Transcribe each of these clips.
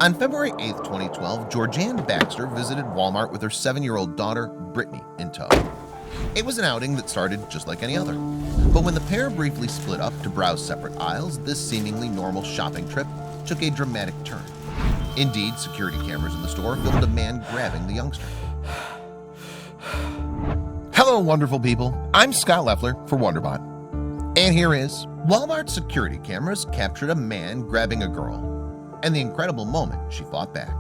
On February 8, 2012, Georgeann Baxter visited Walmart with her 7-year-old daughter, Brittany, in tow. It was an outing that started just like any other. But when the pair briefly split up to browse separate aisles, this seemingly normal shopping trip took a dramatic turn. Indeed, security cameras in the store filmed a man grabbing the youngster. Hello, wonderful people. I'm Scott Leffler for WonderBot. And here is Walmart security cameras captured a man grabbing a girl and the incredible moment she fought back.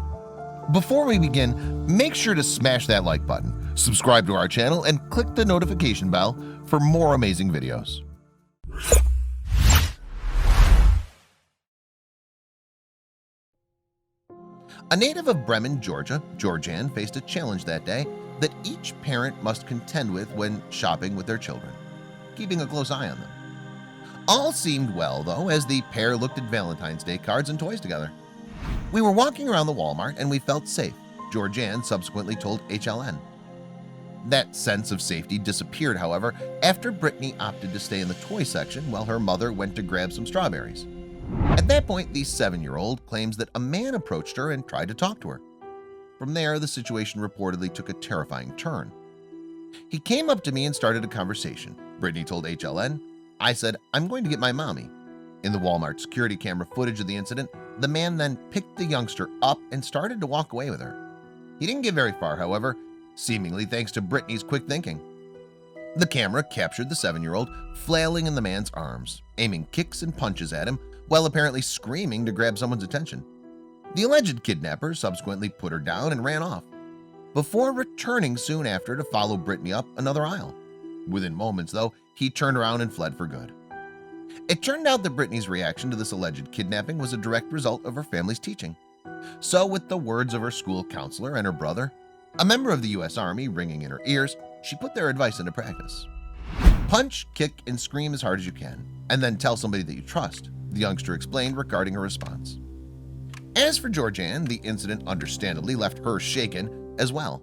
Before we begin, make sure to smash that like button, subscribe to our channel, and click the notification bell for more amazing videos. A native of Bremen, Georgia, Georgeann faced a challenge that day that each parent must contend with when shopping with their children, keeping a close eye on them. All seemed well, though, as the pair looked at Valentine's Day cards and toys together. We were walking around the Walmart and we felt safe, Georgeann subsequently told HLN. That sense of safety disappeared, however, after Brittany opted to stay in the toy section while her mother went to grab some strawberries. At that point, the 7-year-old claims that a man approached her and tried to talk to her. From there, the situation reportedly took a terrifying turn. He came up to me and started a conversation, Brittany told HLN. I said, "I'm going to get my mommy." In the Walmart security camera footage of the incident, the man then picked the youngster up and started to walk away with her. He didn't get very far, however, seemingly thanks to Brittany's quick thinking. The camera captured the 7-year-old flailing in the man's arms, aiming kicks and punches at him while apparently screaming to grab someone's attention. The alleged kidnapper subsequently put her down and ran off, before returning soon after to follow Brittany up another aisle. Within moments, though, he turned around and fled for good. It turned out that Brittany's reaction to this alleged kidnapping was a direct result of her family's teaching. So, with the words of her school counselor and her brother, a member of the U.S. Army, ringing in her ears, she put their advice into practice. Punch, kick, and scream as hard as you can, and then tell somebody that you trust, the youngster explained regarding her response. As for Georgeann, the incident understandably left her shaken as well.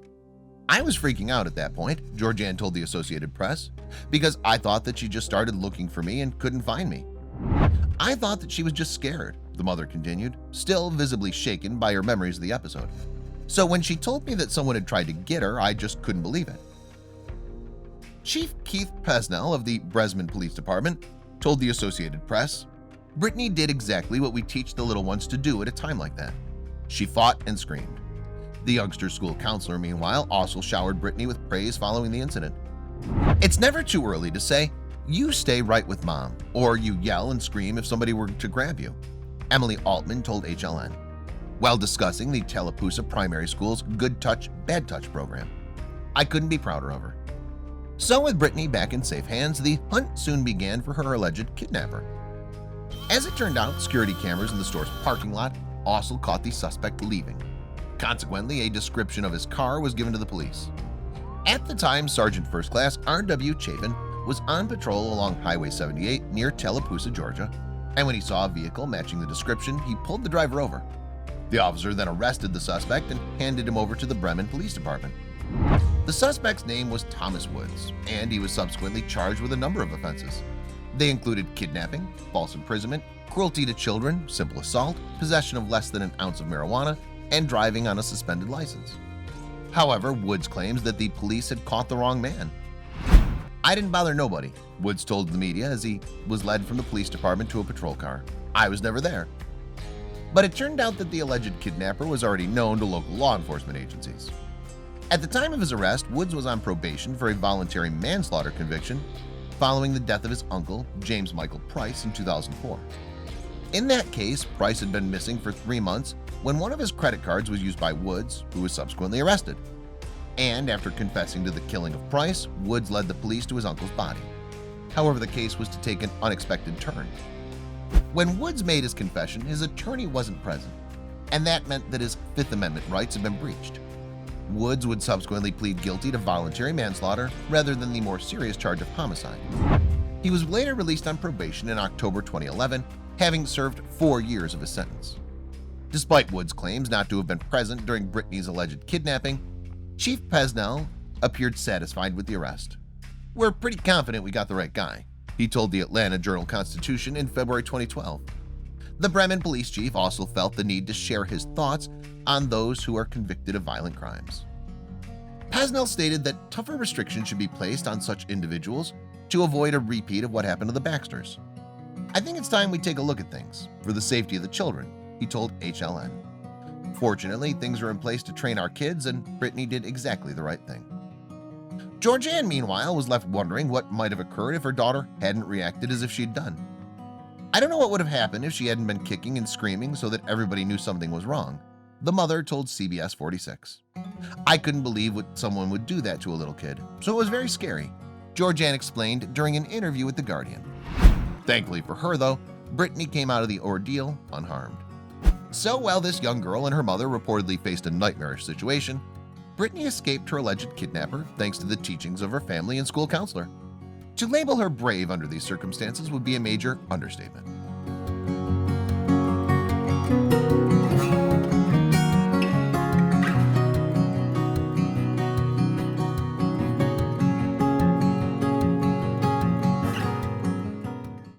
I was freaking out at that point, Georgeann told the Associated Press, because I thought that she just started looking for me and couldn't find me. I thought that she was just scared, the mother continued, still visibly shaken by her memories of the episode. So when she told me that someone had tried to get her, I just couldn't believe it. Chief Keith Pesnell of the Bremen Police Department told the Associated Press, "Brittany did exactly what we teach the little ones to do at a time like that. She fought and screamed." The youngster's school counselor, meanwhile, also showered Brittany with praise following the incident. "It's never too early to say, 'You stay right with mom,' or you yell and scream if somebody were to grab you," Emily Altman told HLN, while discussing the Tallapoosa Primary School's Good Touch, Bad Touch program. "I couldn't be prouder of her." So with Brittany back in safe hands, the hunt soon began for her alleged kidnapper. As it turned out, security cameras in the store's parking lot also caught the suspect leaving. Consequently, a description of his car was given to the police. At the time, Sergeant First Class R.W. Chapin was on patrol along Highway 78 near Tallapoosa, Georgia, and when he saw a vehicle matching the description, he pulled the driver over. The officer then arrested the suspect and handed him over to the Bremen Police Department. The suspect's name was Thomas Woods, and he was subsequently charged with a number of offenses. They included kidnapping, false imprisonment, cruelty to children, simple assault, possession of less than an ounce of marijuana, and driving on a suspended license. However, Woods claims that the police had caught the wrong man. "I didn't bother nobody," Woods told the media as he was led from the police department to a patrol car. "I was never there." But it turned out that the alleged kidnapper was already known to local law enforcement agencies. At the time of his arrest, Woods was on probation for a voluntary manslaughter conviction following the death of his uncle, James Michael Price, in 2004. In that case, Price had been missing for 3 months when one of his credit cards was used by Woods, who was subsequently arrested. And after confessing to the killing of Price, Woods led the police to his uncle's body. However, the case was to take an unexpected turn. When Woods made his confession, his attorney wasn't present, and that meant that his Fifth Amendment rights had been breached. Woods would subsequently plead guilty to voluntary manslaughter rather than the more serious charge of homicide. He was later released on probation in October 2011, having served 4 years of his sentence. Despite Woods' claims not to have been present during Brittany's alleged kidnapping, Chief Pesnell appeared satisfied with the arrest. "We're pretty confident we got the right guy," he told the Atlanta Journal-Constitution in February 2012. The Bremen police chief also felt the need to share his thoughts on those who are convicted of violent crimes. Pasnell stated that tougher restrictions should be placed on such individuals to avoid a repeat of what happened to the Baxters. "I think it's time we take a look at things for the safety of the children," he told HLN. Fortunately, things are in place to train our kids, and Brittany did exactly the right thing. Georgeann, meanwhile, was left wondering what might have occurred if her daughter hadn't reacted as if she'd done. "I don't know what would have happened if she hadn't been kicking and screaming so that everybody knew something was wrong," the mother told CBS 46. "I couldn't believe someone would do that to a little kid, so it was very scary," Georgeann explained during an interview with The Guardian. Thankfully for her, though, Brittany came out of the ordeal unharmed. So while this young girl and her mother reportedly faced a nightmarish situation, Brittany escaped her alleged kidnapper thanks to the teachings of her family and school counselor. To label her brave under these circumstances would be a major understatement.